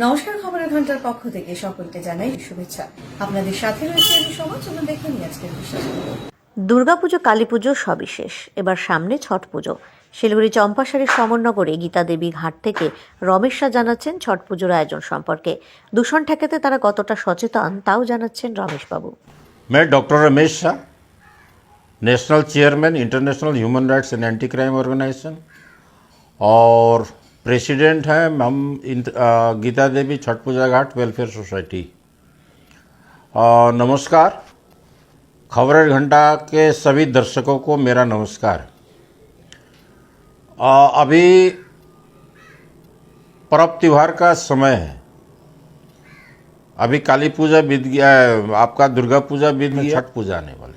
নমস্কার, খবরের ঘন্টার পক্ষ থেকে সকলকে জানাই শুভেচ্ছা। আপনাদের সাথে রয়েছে আমি সোমা। চলুন দেখে নিই আজকের বিশেষ। দুর্গাপুজো, কালীপুজো সবই শেষ, এবার সামনে ছট পুজো। শিলিগুড়ি চম্পাশাড়ির সমরনগরে গীতা দেবী ঘাট থেকে রমেশ শাহ জানাচ্ছেন ছট পুজোর আয়োজন সম্পর্কে। দূষণ ঠেকাতে তারা কতটা সচেতন তাও জানাচ্ছেন রমেশবাবু। मैं doctor Ramesh Shah, national chairman international human rights and anti crime organisation और प्रेसिडेंट हैं हम गीता देवी छठ पूजा घाट वेलफेयर सोसाइटी। नमस्कार, खबर घंटा के सभी दर्शकों को मेरा नमस्कार। अभी पर्व त्यौहार का समय है। अभी काली पूजा बीत गया है, आपका दुर्गा पूजा बीत गया, छठ पूजा आने वाले।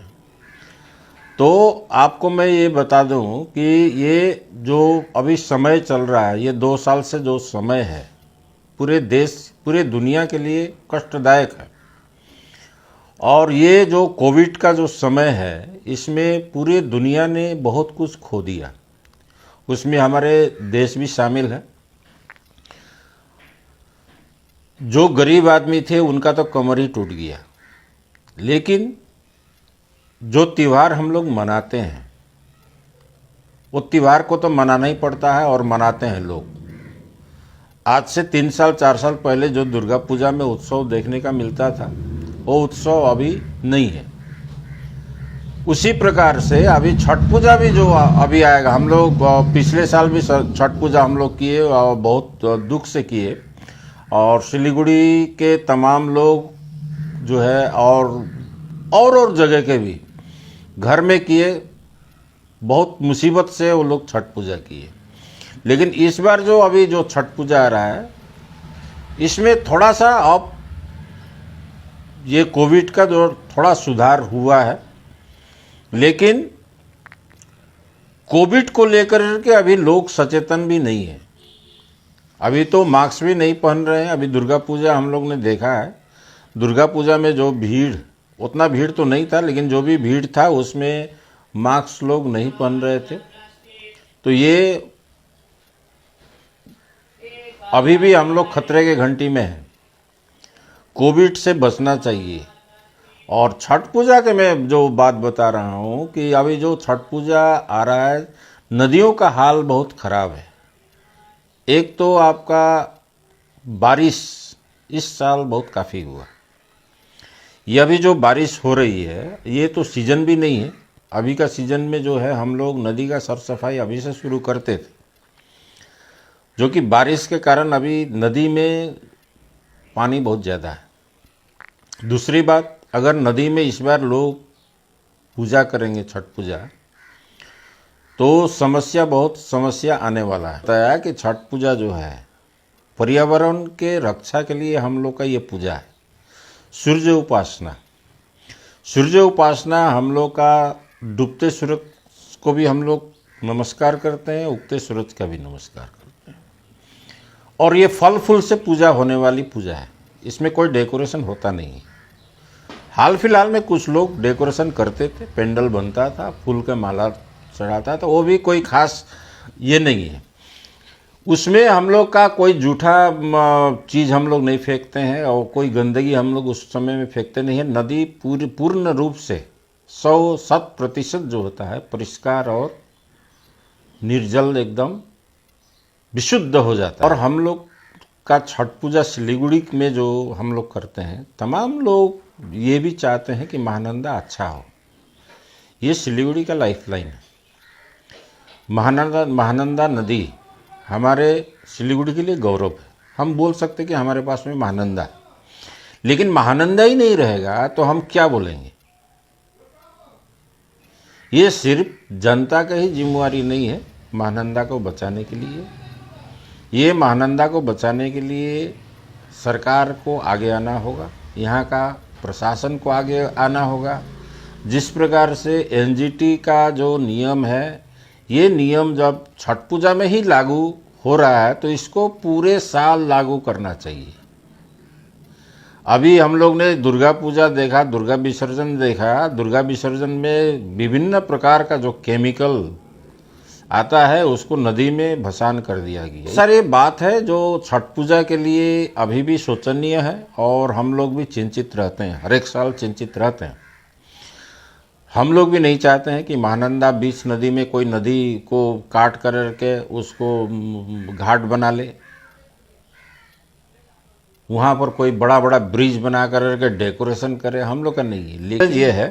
तो आपको मैं ये बता दूं कि ये जो अभी समय चल रहा है, ये 2 साल से जो समय है पूरे देश पूरे दुनिया के लिए कष्टदायक है। और ये जो कोविड का जो समय है, इसमें पूरे दुनिया ने बहुत कुछ खो दिया, उसमें हमारे देश भी शामिल है। जो गरीब आदमी थे उनका तो कमर ही टूट गया। लेकिन जो त्यौहार हम लोग मनाते हैं, वो त्यौहार को तो मनाना ही पड़ता है और मनाते हैं लोग। आज से 3 साल 4 साल पहले जो दुर्गा पूजा में उत्सव देखने का मिलता था, वो उत्सव अभी नहीं है। उसी प्रकार से अभी छठ पूजा भी जो अभी आएगा, हम लोग पिछले साल भी छठ पूजा हम लोग किए और बहुत दुख से किए। और सिलीगुड़ी के तमाम लोग जो है और जगह के भी घर में किए, बहुत मुसीबत से वो लोग छठ पूजा किए। लेकिन इस बार जो अभी जो छठ पूजा आ रहा है, इसमें थोड़ा सा अब ये कोविड का जो थोड़ा सुधार हुआ है, लेकिन कोविड को लेकर के अभी लोग सचेतन भी नहीं है। अभी तो मास्क भी नहीं पहन रहे हैं। अभी दुर्गा पूजा हम लोग ने देखा है, दुर्गा पूजा में जो भीड़, उतना भीड़ तो नहीं था, लेकिन जो भी भीड़ था उसमें मास्क लोग नहीं पहन रहे थे। तो ये अभी भी हम लोग खतरे के घंटी में हैं। कोविड से बचना चाहिए। और छठ पूजा के मैं जो बात बता रहा हूँ कि अभी जो छठ पूजा आ रहा है, नदियों का हाल बहुत ख़राब है। एक तो आपका बारिश इस साल बहुत काफ़ी हुआ। ये अभी जो बारिश हो रही है, ये तो सीज़न भी नहीं है। अभी का सीज़न में जो है हम लोग नदी का साफ सफाई अभी से शुरू करते थे, जो कि बारिश के कारण अभी नदी में पानी बहुत ज़्यादा है। दूसरी बात, अगर नदी में इस बार लोग पूजा करेंगे छठ पूजा, तो बहुत समस्या आने वाला है। बताया कि छठ पूजा जो है पर्यावरण के रक्षा के लिए हम लोग का ये पूजा है। सूर्य उपासना हम लोग का, डूबते सूरज को भी हम लोग नमस्कार करते हैं, उगते सूरज का भी नमस्कार करते हैं। और ये फल फूल से पूजा होने वाली पूजा है, इसमें कोई डेकोरेशन होता नहीं है। हाल फिलहाल में कुछ लोग डेकोरेशन करते थे, पेंडल बनता था, फूल का माला चढ़ाता था, वो भी कोई खास ये नहीं है। उसमें हम लोग का कोई जूठा चीज़ हम लोग नहीं फेंकते हैं और कोई गंदगी हम लोग उस समय में फेंकते नहीं है। नदी पूर्ण रूप से 100% जो होता है परिष्कार और निर्जल एकदम विशुद्ध हो जाता है। और हम लोग का छठ पूजा सिलीगुड़ी में जो हम लोग करते हैं, तमाम लोग ये भी चाहते हैं कि महानंदा अच्छा हो। ये सिलीगुड़ी का लाइफलाइन है। महानंदा नदी हमारे सिलीगुड़ी के लिए गौरव है। हम बोल सकते कि हमारे पास में महानंदा है, लेकिन महानंदा ही नहीं रहेगा तो हम क्या बोलेंगे। ये सिर्फ जनता का ही जिम्मेवारी नहीं है महानंदा को बचाने के लिए। ये महानंदा को बचाने के लिए सरकार को आगे आना होगा, यहाँ का प्रशासन को आगे आना होगा। जिस प्रकार से एनजीटी का जो नियम है, ये नियम जब छठ पूजा में ही लागू हो रहा है, तो इसको पूरे साल लागू करना चाहिए। अभी हम लोग ने दुर्गा पूजा देखा, दुर्गा विसर्जन देखा। दुर्गा विसर्जन में विभिन्न प्रकार का जो केमिकल आता है उसको नदी में भसान कर दिया गया। सर ये बात है जो छठ पूजा के लिए अभी भी शोचनीय है और हम लोग भी चिंतित रहते हैं, हर एक साल चिंतित रहते हैं। हम लोग भी नहीं चाहते हैं कि महानंदा बीच नदी में कोई नदी को काट करके उसको घाट बना ले, वहाँ पर कोई बड़ा बड़ा ब्रिज बना करके डेकोरेशन करे, हम लोग का नहीं है। लेकिन ये है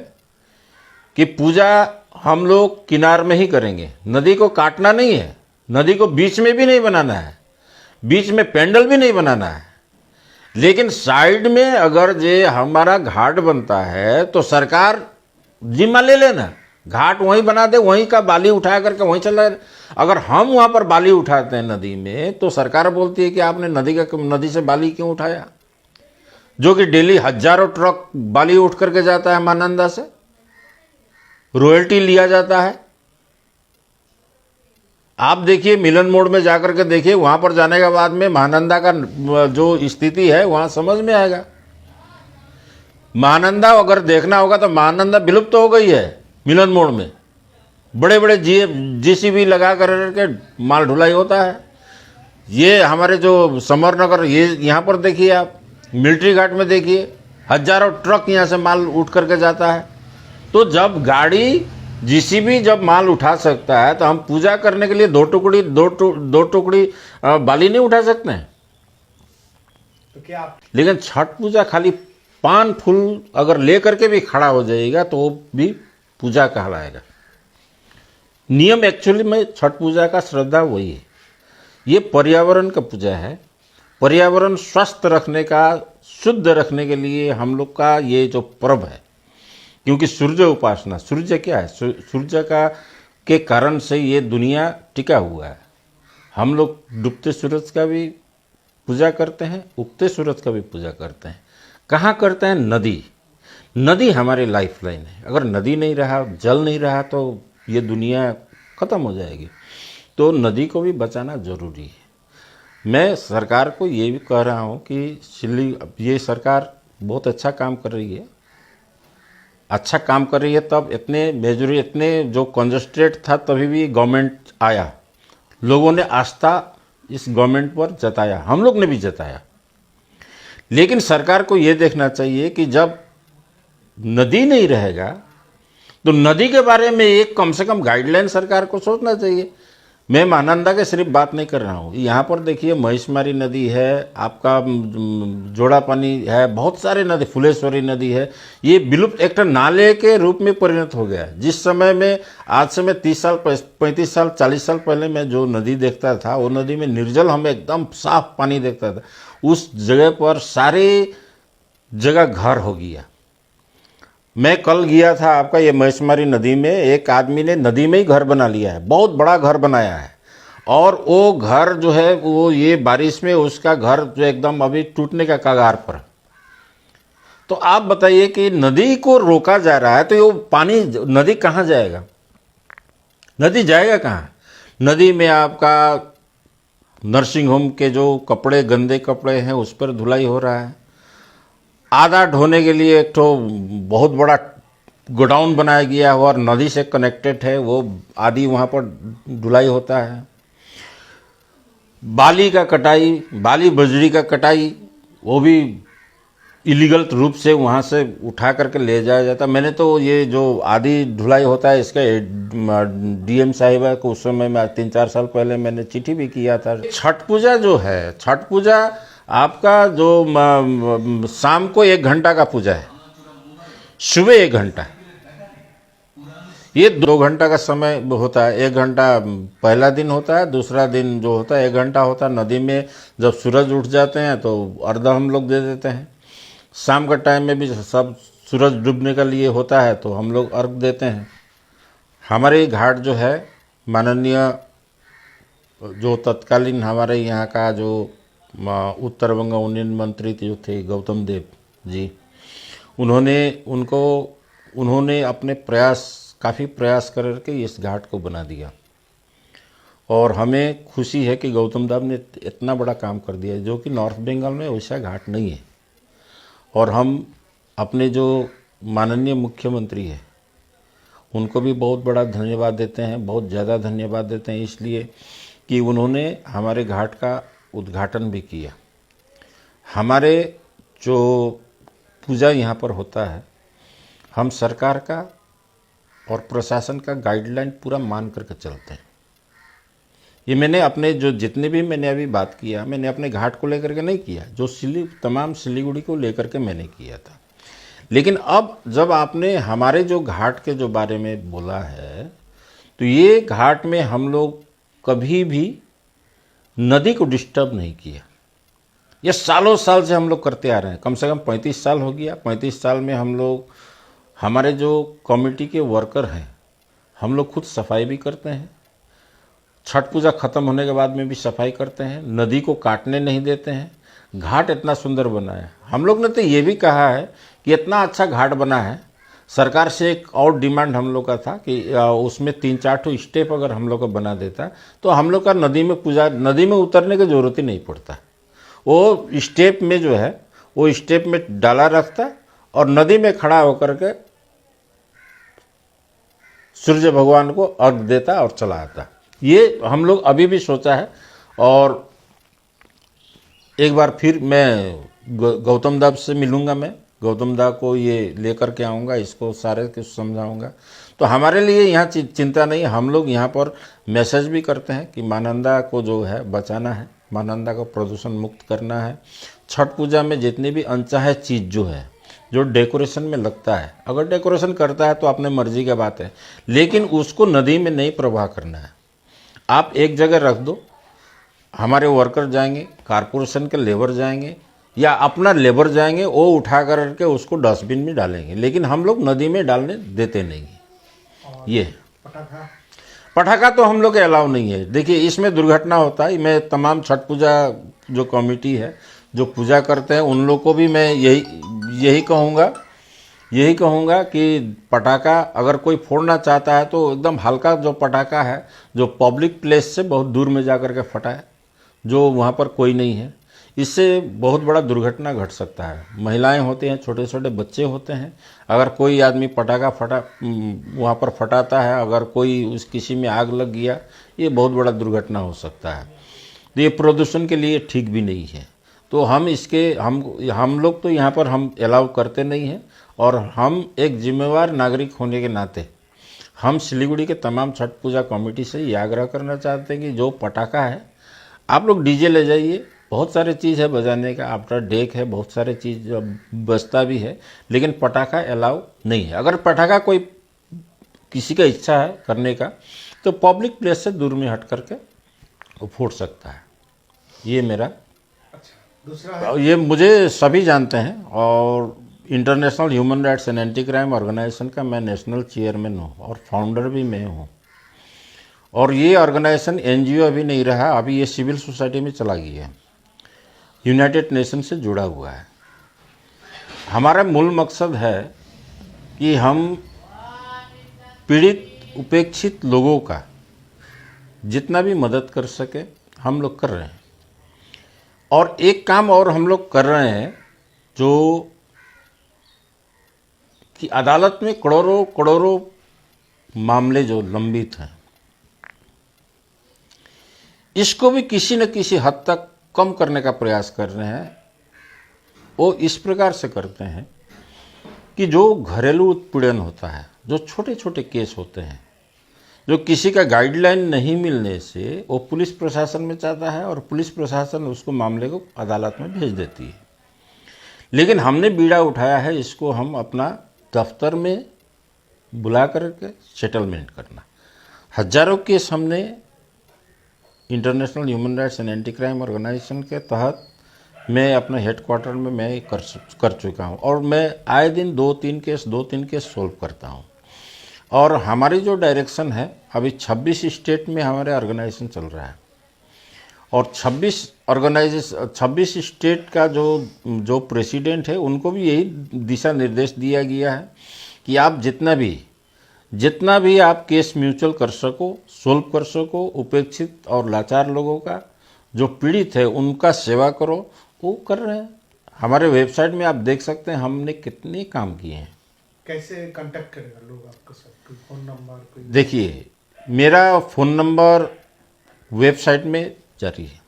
कि पूजा हम लोग किनार में ही करेंगे, नदी को काटना नहीं है, नदी को बीच में भी नहीं बनाना है, बीच में पेंडल भी नहीं बनाना है। लेकिन साइड में अगर जे हमारा घाट बनता है तो सरकार जिम्मा ले लेना, घाट वहीं बना दे, वहीं का बाली उठा करके वहीं चला। अगर हम वहाँ पर बाली उठाते हैं नदी में तो सरकार बोलती है कि आपने नदी से बाली क्यों उठाया, जो कि डेली हजारों ट्रक बाली उठ करके जाता है महानंदा से, रॉयल्टी लिया जाता है। आप देखिए मिलन मोड़ में जाकर के देखिए, वहां पर जाने के बाद में महानंदा का जो स्थिति है वहां समझ में आएगा। महानंदा अगर देखना होगा तो महानंदा विलुप्त तो हो गई है। मिलन मोड़ में बड़े बड़े जेसीबी लगा करके माल ढुलाई होता है। ये हमारे जो समरनगर, ये यहाँ पर देखिए आप, मिलिट्री घाट में देखिए, हजारों ट्रक यहाँ से माल उठ करके जाता है। तो जब गाड़ी जीसीबी जब माल उठा सकता है तो हम पूजा करने के लिए दो टुकड़ी बाली नहीं उठा सकते हैं। तो क्या आप लेकिन छठ पूजा खाली पान फूल अगर लेकर के भी खड़ा हो जाएगा तो वो भी पूजा कहलाएगा। नियम एक्चुअली में छठ पूजा का श्रद्धा वही है, ये पर्यावरण का पूजा है। पर्यावरण स्वस्थ रखने का, शुद्ध रखने के लिए हम लोग का ये जो पर्व है, क्योंकि सूर्य उपासना, सूर्य क्या है, सूर्य का के कारण से ये दुनिया टिका हुआ है। हम लोग डूबते सूरज का भी पूजा करते हैं, उगते सूरज का भी पूजा करते हैं। कहाँ करते हैं? नदी। नदी हमारी लाइफ लाइन है। अगर नदी नहीं रहा, जल नहीं रहा तो ये दुनिया ख़त्म हो जाएगी। तो नदी को भी बचाना ज़रूरी है। मैं सरकार को ये भी कह रहा हूँ कि ये सरकार बहुत अच्छा काम कर रही है, अच्छा काम कर रही है। तब इतने जो कंजस्टेड था तभी भी गवर्नमेंट आया, लोगों ने आस्था इस गवर्नमेंट पर जताया, हम लोग ने भी जताया। लेकिन सरकार को ये देखना चाहिए कि जब नदी नहीं रहेगा तो नदी के बारे में एक कम से कम गाइडलाइन सरकार को सोचना चाहिए। मैं महानंदा के सिर्फ बात नहीं कर रहा हूँ, यहाँ पर देखिए महिषमारी नदी है, आपका जोड़ा पानी है, बहुत सारे नदी, फुलेश्वरी नदी है। ये विलुप्त एक नाले के रूप में परिणत हो गया है। जिस समय में, आज से मैं 30 साल 35 साल 40 साल पहले मैं जो नदी देखता था, वो नदी में निर्जल, हमें एकदम साफ पानी देखता था। उस जगह पर सारे जगह घर हो गया। मैं कल गया था आपका ये महिषमारी नदी में, एक आदमी ने नदी में ही घर बना लिया है, बहुत बड़ा घर बनाया है। और वो घर जो है वो ये बारिश में उसका घर जो एकदम अभी टूटने का कगार पर। तो आप बताइए कि नदी को रोका जा रहा है तो ये पानी, नदी कहाँ जाएगा? नदी जाएगा कहाँ? नदी में आपका नर्सिंग होम के जो कपड़े, गंदे कपड़े हैं, उस पर धुलाई हो रहा है। आधा ढोने के लिए एक तो बहुत बड़ा गोडाउन बनाया गया है और नदी से कनेक्टेड है, वो आदि वहाँ पर धुलाई होता है। बाली का कटाई, बाली बजरी का कटाई, वो भी इलीगल रूप से वहाँ से उठा करके ले जाया जाता। मैंने तो ये जो आदि धुलाई होता है इसका डीएम साहिबा को उस समय में 3-4 साल पहले मैंने चिट्ठी भी किया था। छठ पूजा जो है, छठ पूजा आपका जो शाम को 1 घंटा का पूजा है, सुबह 1 घंटा, ये 2 घंटा का समय होता है। 1 घंटा पहला दिन होता है, दूसरा दिन जो होता है 1 घंटा होता है। नदी में जब सूरज उठ जाते हैं तो अर्घ हम लोग दे देते हैं। शाम का टाइम में भी सब सूरज डूबने के लिए होता है तो हम लोग अर्घ देते हैं। हमारे घाट जो है, माननीय जो तत्कालीन हमारे यहाँ का जो उत्तर बंग यूनियन मंत्री जो थे गौतम देव जी, उन्होंने अपने काफ़ी प्रयास करके इस घाट को बना दिया। और हमें खुशी है कि गौतम देव ने इतना बड़ा काम कर दिया, जो कि नॉर्थ बंगाल में वैसा घाट नहीं है। और हम अपने जो माननीय मुख्यमंत्री है उनको भी बहुत बड़ा धन्यवाद देते हैं, बहुत ज़्यादा धन्यवाद देते हैं, इसलिए कि उन्होंने हमारे घाट का उद्घाटन भी किया। हमारे जो पूजा यहाँ पर होता है, हम सरकार का और प्रशासन का गाइडलाइन पूरा मान करके चलते हैं। ये मैंने अपने जो जितने भी मैंने अभी बात किया, मैंने अपने घाट को लेकर के नहीं किया, जो तमाम सिलीगुड़ी को लेकर के मैंने किया था। लेकिन अब जब आपने हमारे जो घाट के जो बारे में बोला है, तो ये घाट में हम लोग कभी भी नदी को डिस्टर्ब नहीं किया। ये सालों साल से हम लोग करते आ रहे हैं, कम से कम 35 साल हो गया। 35 साल में हम लोग, हमारे जो कमेटी के वर्कर हैं, हम लोग खुद सफाई भी करते हैं। छठ पूजा खत्म होने के बाद में भी सफाई करते हैं, नदी को काटने नहीं देते हैं। घाट इतना सुंदर बना है। हम लोग ने तो ये भी कहा है कि इतना अच्छा घाट बना है, सरकार से एक और डिमांड हम लोग का था कि उसमें 3-4 ठो स्टेप अगर हम लोग का बना देता तो हम लोग का नदी में उतरने की ज़रूरत ही नहीं पड़ता। वो स्टेप में जो है, वो स्टेप में डाला रखता और नदी में खड़ा होकर के सूर्य भगवान को अर्घ देता और चला आता। ये हम लोग अभी भी सोचा है। और एक बार फिर मैं गौतम दा से मिलूंगा, मैं गौतम दा को ये लेकर के आऊँगा, इसको सारे कुछ समझाऊंगा। तो हमारे लिए यहाँ चिंता नहीं, हम लोग यहाँ पर मैसेज भी करते हैं कि महानंदा को जो है बचाना है, महानंदा को प्रदूषण मुक्त करना है। छठ पूजा में जितनी भी अनचाहे चीज़ जो है, जो डेकोरेशन में लगता है, अगर डेकोरेशन करता है तो अपने मर्जी की बात है, लेकिन उसको नदी में नहीं प्रवाह करना है। आप एक जगह रख दो, हमारे वर्कर जाएंगे, कारपोरेशन के लेबर जाएंगे या अपना लेबर जाएंगे, वो उठा करके उसको डस्टबिन में डालेंगे, लेकिन हम लोग नदी में डालने देते नहीं। ये पटाखा तो हम लोग के अलाउ नहीं है। देखिए, इसमें दुर्घटना होता है। मैं तमाम छठ पूजा जो कमेटी है, जो पूजा करते हैं, उन लोग को भी मैं यही कहूँगा कि पटाखा अगर कोई फोड़ना चाहता है तो एकदम हल्का जो पटाखा है, जो पब्लिक प्लेस से बहुत दूर में जा कर के फटाए, जो वहाँ पर कोई नहीं है। इससे बहुत बड़ा दुर्घटना घट सकता है। महिलाएं होती हैं, छोटे छोटे बच्चे होते हैं, अगर कोई आदमी पटाखा वहाँ पर फटाता है, अगर कोई किसी में आग लग गया, ये बहुत बड़ा दुर्घटना हो सकता है। तो ये प्रदूषण के लिए ठीक भी नहीं है। तो हम लोग तो यहाँ पर हम अलाउ करते नहीं हैं। और हम एक जिम्मेवार नागरिक होने के नाते हम सिलीगुड़ी के तमाम छठ पूजा कमेटी से ये आग्रह करना चाहते हैं कि जो पटाखा है, आप लोग डीजे ले जाइए, बहुत सारे चीज़ है बजाने का, आफ्टर डेक है, बहुत सारे चीज़ बजता भी है, लेकिन पटाखा अलाउ नहीं है। अगर पटाखा कोई किसी का इच्छा है करने का, तो पब्लिक प्लेस से दूर में हट करके वो फोड़ सकता है। ये मेरा दूसरा ये मुझे सभी जानते हैं। और international human rights and anti crime organisation का मैं नेशनल चेयरमैन हूँ और फाउंडर भी मैं हूँ। और ये ऑर्गेनाइजेशन एनजीओ अभी नहीं रहा, अभी ये सिविल सोसाइटी में चला गया है, यूनाइटेड नेशन से जुड़ा हुआ है। हमारा मूल मकसद है कि हम पीड़ित उपेक्षित लोगों का जितना भी मदद कर सके हम लोग कर रहे हैं। और एक काम और हम लोग कर रहे हैं, जो कि अदालत में करोड़ों मामले जो लंबित हैं, इसको भी किसी न किसी हद तक कम करने का प्रयास कर रहे हैं। वो इस प्रकार से करते हैं कि जो घरेलू उत्पीड़न होता है, जो छोटे छोटे केस होते हैं, जो किसी का गाइडलाइन नहीं मिलने से वो पुलिस प्रशासन में जाता है और पुलिस प्रशासन उसको मामले को अदालत में भेज देती है। लेकिन हमने बीड़ा उठाया है इसको हम अपना दफ्तर में बुला करके सेटलमेंट करना। हजारों केस हमने international human rights and anti crime organisation के तहत मैं अपने हेडक्वार्टर में मैं कर चुका हूँ। और मैं आए दिन 2-3 केस सोल्व करता हूँ। और हमारी जो डायरेक्शन है, अभी 26 स्टेट में हमारे ऑर्गेनाइजेशन चल रहा है। और 26 स्टेट का जो प्रेसिडेंट है, उनको भी यही दिशा निर्देश दिया गया है कि आप जितना भी आप केस म्यूचुअल कर सको, सोल्व कर सको, उपेक्षित और लाचार लोगों का, जो पीड़ित है उनका सेवा करो, वो कर रहे हैं। हमारे वेबसाइट में आप देख सकते हैं हमने कितने काम किए हैं। कैसे कांटेक्ट करेगा लोग आपके साथ? कोई फोन नंबर कोई? देखिए, मेरा फ़ोन नंबर वेबसाइट में जारी है।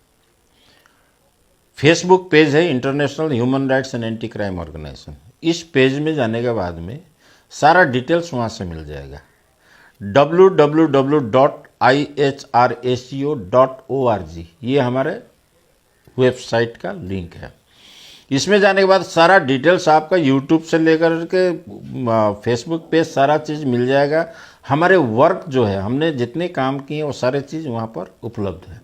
फेसबुक पेज है international human rights and anti crime organisation. इस पेज में जाने के बाद में सारा डिटेल्स वहाँ से मिल जाएगा। www.ihraco.org ये हमारे वेबसाइट का लिंक है। इसमें जाने के बाद सारा डिटेल्स आपका यूट्यूब से लेकर के फेसबुक पे सारा चीज़ मिल जाएगा। हमारे वर्क जो है, हमने जितने काम किए वो सारे चीज़ वहाँ पर उपलब्ध है।